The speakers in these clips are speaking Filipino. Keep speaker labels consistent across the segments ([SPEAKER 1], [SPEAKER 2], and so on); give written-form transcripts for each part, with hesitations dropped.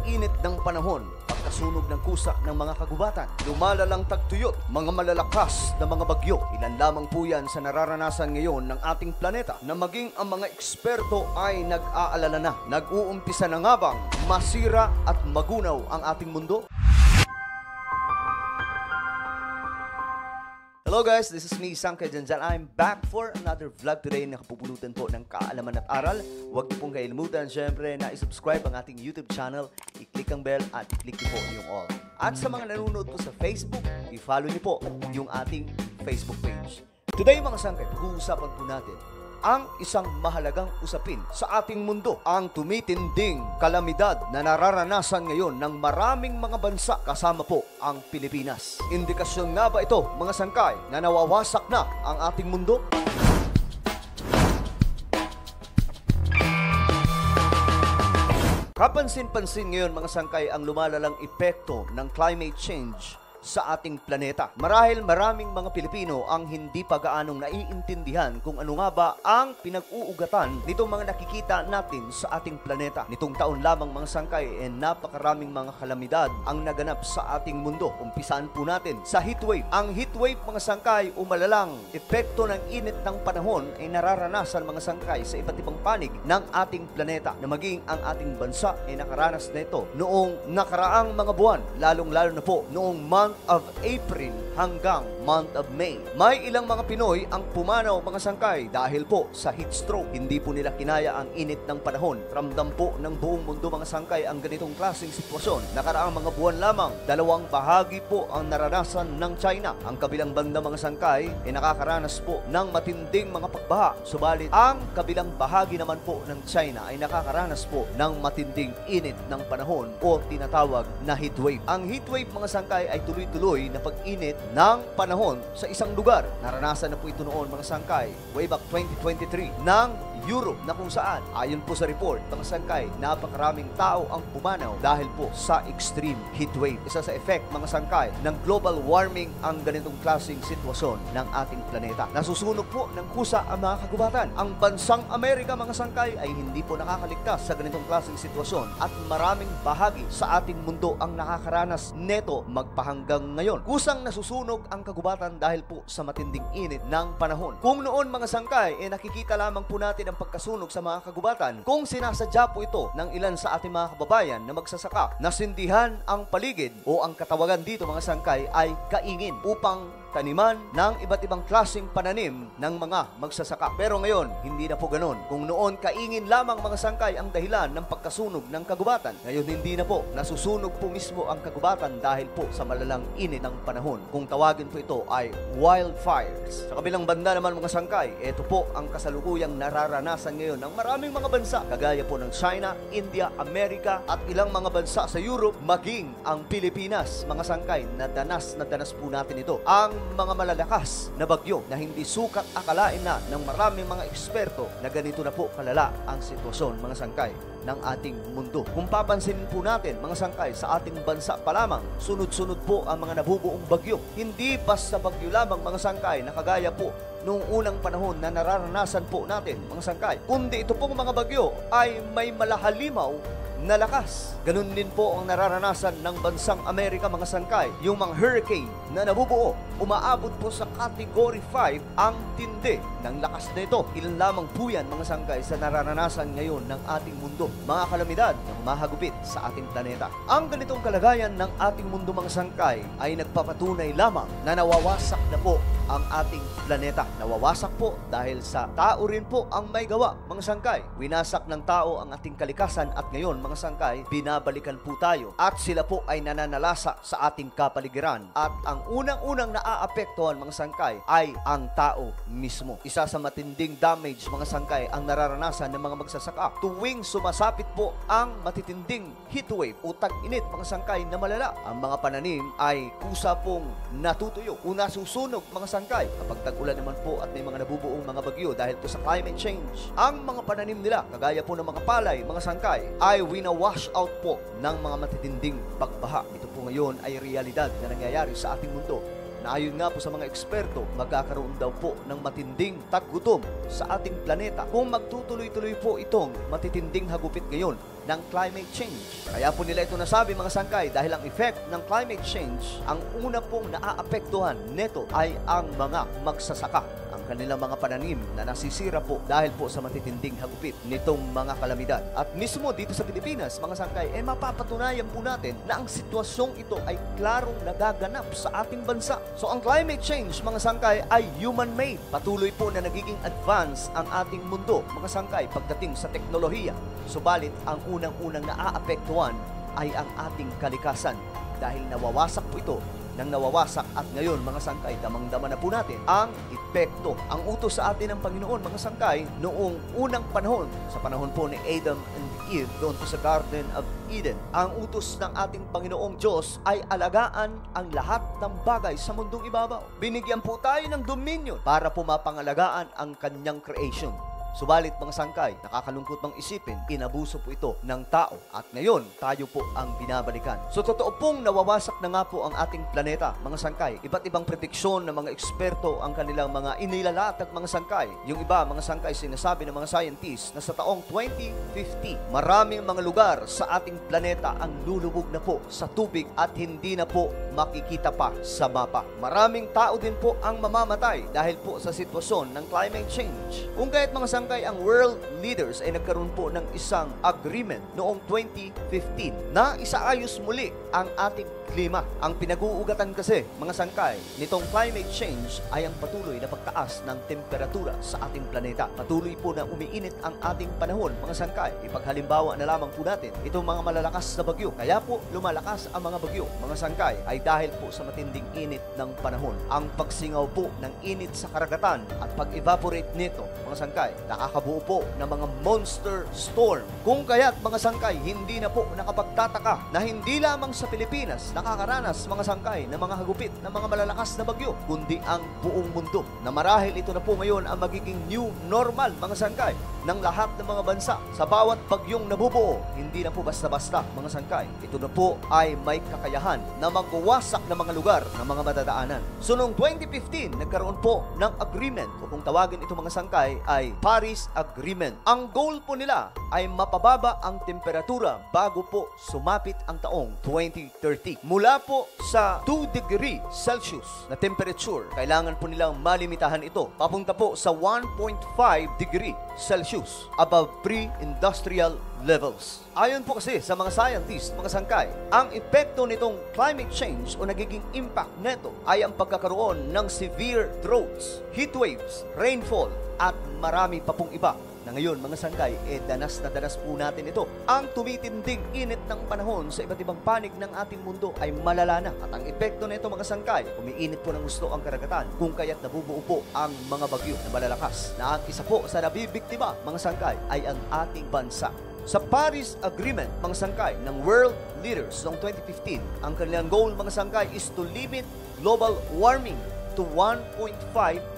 [SPEAKER 1] init ng panahon, pagkasunog ng kusa ng mga kagubatan, lumalalang tagtuyot, mga malalakas na mga bagyo. Ilan lamang po yan sa nararanasan ngayon ng ating planeta na maging ang mga eksperto ay nag-aalala na. Nag-uumpisa na nga bang masira at magunaw ang ating mundo? Hello guys, this is me, Sangkay Janjan. I'm back for another vlog today na kapupulutan po ng kaalaman at aral. Huwag niyo pong kalimutan, syempre, na i-subscribe ang ating YouTube channel, i-click ang bell at i-click niyo po yung all. At sa mga nanonood po sa Facebook, i-follow niyo po yung ating Facebook page. Today mga Sangkay, pag-uusapan po natin ang isang mahalagang usapin sa ating mundo, ang tumitinding kalamidad na nararanasan ngayon ng maraming mga bansa kasama po ang Pilipinas. Indikasyon nga ba ito, mga Sangkay, na nawawasak na ang ating mundo? Kapansin-pansin ngayon, mga Sangkay, ang lumalalang epekto ng climate change sa ating planeta. Marahil maraming mga Pilipino ang hindi pa gaanong naiintindihan kung ano nga ba ang pinag-uugatan nitong mga nakikita natin sa ating planeta. Nitong taon lamang mga Sangkay, napakaraming mga kalamidad ang naganap sa ating mundo. Umpisaan po natin sa heatwave. Ang heatwave, mga Sangkay, umalalang epekto ng init ng panahon ay nararanasan, mga Sangkay, sa iba't ibang panig ng ating planeta, na maging ang ating bansa ay nakaranas na ito noong nakaraang mga buwan, lalong-lalo na po noong month of April hanggang month of May. May ilang mga Pinoy ang pumanaw, mga Sangkay, dahil po sa heat stroke. Hindi po nila kinaya ang init ng panahon. Ramdam po ng buong mundo, mga Sangkay, ang ganitong klaseng sitwasyon. Nakaraang mga buwan lamang, dalawang bahagi po ang naranasan ng China. Ang kabilang banda, mga Sangkay, ay nakakaranas po ng matinding mga pagbaha. Subalit ang kabilang bahagi naman po ng China ay nakakaranas po ng matinding init ng panahon o tinatawag na heatwave. Ang heatwave, mga Sangkay, ay tuloy-tuloy na pag-init ng panahon sa isang lugar. Naranasan na po ito noon, mga Sangkay, way back 2023 ng Europe, na kung saan, ayon po sa report, mga Sangkay, napakaraming tao ang pumanaw dahil po sa extreme heatwave. Isa sa effect, mga Sangkay, ng global warming ang ganitong klaseng sitwasyon ng ating planeta. Nasusunog po ng kusa ang mga kagubatan. Ang bansang Amerika, mga Sangkay, ay hindi po nakakaligtas sa ganitong klaseng sitwasyon at maraming bahagi sa ating mundo ang nakakaranas neto magpahanggang ngayon. Kusang nasusunog ang kagubatan dahil po sa matinding init ng panahon. Kung noon, mga Sangkay, nakikita lamang po natin ang pagkasunog sa mga kagubatan, kung sinasadya po ito ng ilan sa ating mga kababayan na magsasaka, nasindihan ang paligid o ang katawagan dito, mga Sangkay, ay kaingin upang taniman ng iba't ibang klaseng pananim ng mga magsasaka. Pero ngayon, hindi na po ganon. Kung noon, kaingin lamang, mga Sangkay, ang dahilan ng pagkasunog ng kagubatan, ngayon hindi na po. Nasusunog po mismo ang kagubatan dahil po sa malalang init ng panahon. Kung tawagin po ito ay wildfires. Sa kabilang banda naman, mga Sangkay, ito po ang kasalukuyang nararanasan ngayon ng maraming mga bansa, kagaya po ng China, India, Amerika, at ilang mga bansa sa Europe, maging ang Pilipinas, mga Sangkay, na danas po natin ito. Ang mga malalakas na bagyo na hindi sukat akalain na ng maraming mga eksperto na ganito na po kalala ang sitwasyon, mga Sangkay, ng ating mundo. Kung papansinin po natin, mga Sangkay, sa ating bansa pa lamang, sunod-sunod po ang mga nabubuong bagyo. Hindi basta bagyo lamang, mga Sangkay, na kagaya po noong unang panahon na nararanasan po natin, mga Sangkay, kundi ito pong mga bagyo ay may malahalimaw na lakas. Ganun din po ang nararanasan ng bansang Amerika, mga Sangkay. Yung mga hurricane na nabubuo, umaabot po sa Category 5 ang tindi ng lakas na ito. Ilan lamang po yan, mga Sangkay, sa nararanasan ngayon ng ating mundo. Mga kalamidad ng mahagupit sa ating planeta. Ang ganitong kalagayan ng ating mundo, mga Sangkay, ay nagpapatunay lamang na nawawasak na po ang ating planeta. Nawawasak po dahil sa tao rin po ang may gawa, mga Sangkay. Winasak ng tao ang ating kalikasan at ngayon, mga Sangkay, binabalikan po tayo at sila po ay nananalasa sa ating kapaligiran. At ang unang-unang naaapektuhan, mga Sangkay, ay ang tao mismo. Isa sa matinding damage, mga Sangkay, ang nararanasan ng mga magsasaka tuwing sumasapit po ang matitinding heatwave o tag-init, mga Sangkay, na malala. Ang mga pananim ay kusa pong natutuyo o nasusunog, mga Sangkay. Kapag tag-ulan naman po at may mga nabubuong mga bagyo dahil po sa climate change, ang mga pananim nila, kagaya po ng mga palay, mga Sangkay, ay wina-wash out po ng mga matitinding pagbaha. Ito po ngayon ay realidad na nangyayari sa ating mundo. Na ayon nga po sa mga eksperto, magkakaroon daw po ng matinding taggutom sa ating planeta. Kung magtutuloy-tuloy po itong matitinding hagupit ngayon, ng climate change. Kaya po nila ito nasabi mga sangkay dahil ang effect ng climate change, ang una pong naaapektuhan nito ay ang mga magsasaka. Ang kanilang mga pananim na nasisira po dahil po sa matitinding hagupit nitong mga kalamidad. At mismo dito sa Pilipinas, mga sangkay, mapapatunayan po natin na ang sitwasyong ito ay klarong nagaganap sa ating bansa. So ang climate change, mga sangkay, ay human-made. Patuloy po na nagiging advance ang ating mundo, mga sangkay, pagdating sa teknolohiya. Subalit, ang unang-unang naaapektuhan ay ang ating kalikasan dahil nawawasak po ito nang nawawasak at ngayon mga sangkay, damang-dama na po natin ang epekto. Ang utos sa atin ng Panginoon mga sangkay noong unang panahon, sa panahon po ni Adam and Eve doon po sa Garden of Eden, ang utos ng ating Panginoong Diyos ay alagaan ang lahat ng bagay sa mundong ibabaw. Binigyan po tayo ng dominion para po mapangalagaan ang kanyang creation. Subalit mga sangkay, nakakalungkot mang isipin, inabuso po ito ng tao. At ngayon, tayo po ang binabalikan. So totoo pong nawawasak na nga po ang ating planeta, mga sangkay. Iba't ibang prediksyon ng mga eksperto ang kanilang mga inilalatag mga sangkay. Yung iba, mga sangkay, sinasabi ng mga scientists na sa taong 2050, maraming mga lugar sa ating planeta ang lulubog na po sa tubig at hindi na po makikita pa sa mapa. Maraming tao din po ang mamamatay dahil po sa sitwasyon ng climate change. Kung kaya't mga sangkay, ang world leaders ay nagkaroon po ng isang agreement noong 2015 na isaayos muli ang ating klima. Ang pinag-uugatan kasi, mga sangkay, nitong climate change ay ang patuloy na pagtaas ng temperatura sa ating planeta. Patuloy po na umiinit ang ating panahon, mga sangkay. Ipaghalimbawa na lamang po natin itong mga malalakas na bagyo. Kaya po lumalakas ang mga bagyo, mga sangkay, ay dahil po sa matinding init ng panahon. Ang pagsingaw po ng init sa karagatan at pag-evaporate nito, mga sangkay, nakakabuo po ng mga monster storm. Kung kaya't mga sangkay, hindi na po nakapagtataka na hindi lamang sa Pilipinas nakakaranas mga sangkay ng mga hagupit ng mga malalakas na bagyo, kundi ang buong mundo. Na marahil ito na po ngayon ang magiging new normal, mga sangkay, ng lahat ng mga bansa. Sa bawat bagyong nabubuo, hindi na po basta-basta, mga sangkay. Ito na po ay may kakayahan na magwasak ng mga lugar ng mga madadaanan. So noong 2015, nagkaroon po ng agreement, o kung tawagin ito mga sangkay, ay Paris Agreement. Ang goal po nila ay mapababa ang temperatura bago po sumapit ang taong 2030. Mula po sa 2 degree Celsius na temperature, kailangan po nilang malimitahan ito papunta po sa 1.5 degree Celsius above pre-industrial levels. Ayon po kasi sa mga scientists, mga sangkay, ang epekto nitong climate change o nagiging impact neto ay ang pagkakaroon ng severe droughts, heat waves, rainfall, at marami pa pong iba na ngayon, mga sangkay, danas na danas po natin ito. Ang tumitinding init ng panahon sa iba't ibang panig ng ating mundo ay malala na. At ang epekto nito, mga sangkay, umiinit po ng gusto ang karagatan, kung kaya't nabubuo po ang mga bagyo na malalakas, na ang isa po sa nabibiktima, mga sangkay, ay ang ating bansa. Sa Paris Agreement, mga sangkay, ng world leaders noong 2015, ang kanilang goal, mga sangkay, is to limit global warming to 1.5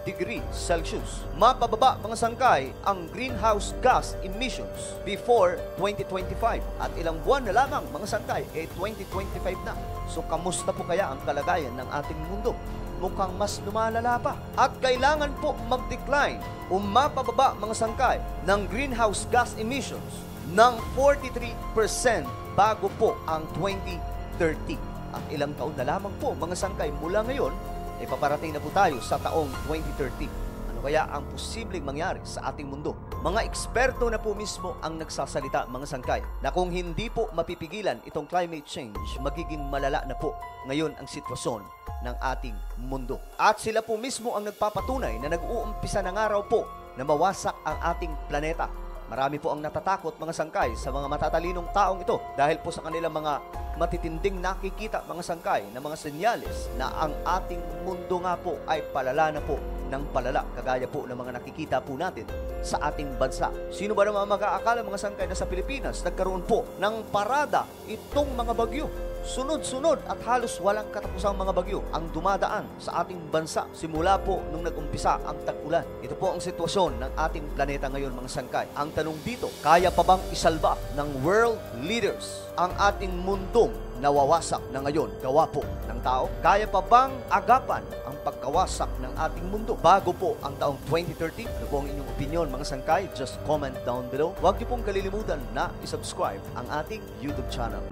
[SPEAKER 1] degree Celsius. Mapababa, mga sangkay, ang greenhouse gas emissions before 2025. At ilang buwan na lamang, mga sangkay, 2025 na. So, kamusta po kaya ang kalagayan ng ating mundo? Mukhang mas lumalala pa. At kailangan po mag-decline o mapababa, mga sangkay, ng greenhouse gas emissions ng 43% bago po ang 2030. At ilang taon na lamang po, mga sangkay, mula ngayon, paparating na po tayo sa taong 2030. Ano kaya ang posibleng mangyari sa ating mundo? Mga eksperto na po mismo ang nagsasalita, mga sangkay, na kung hindi po mapipigilan itong climate change, magiging malala na po ngayon ang sitwasyon ng ating mundo. At sila po mismo ang nagpapatunay na nag-uumpisa ng araw po na mawasak ang ating planeta. Marami po ang natatakot, mga sangkay, sa mga matatalinong taong ito dahil po sa kanilang mga matitinding nakikita, mga sangkay, na mga senyales na ang ating mundo nga po ay palala na po ng palala, kagaya po ng mga nakikita po natin sa ating bansa. Sino ba naman mag-aakala, mga sangkay, na sa Pilipinas nagkaroon po ng parada itong mga bagyo? sunod-sunod at halos walang katapusang mga bagyo ang dumadaan sa ating bansa simula po nung nag-umpisa ang tag-ulan. Ito po ang sitwasyon ng ating planeta ngayon mga sangkay. Ang tanong dito, kaya pa bang isalba ng world leaders ang ating mundong nawawasak na ngayon gawa po ng tao? Kaya pa bang agapan ang pagkawasak ng ating mundo bago po ang taong 2030? Ano po ang inyong opinion mga sangkay? Just comment down below. Huwag niyo pong kalilimutan na isubscribe ang ating YouTube channel.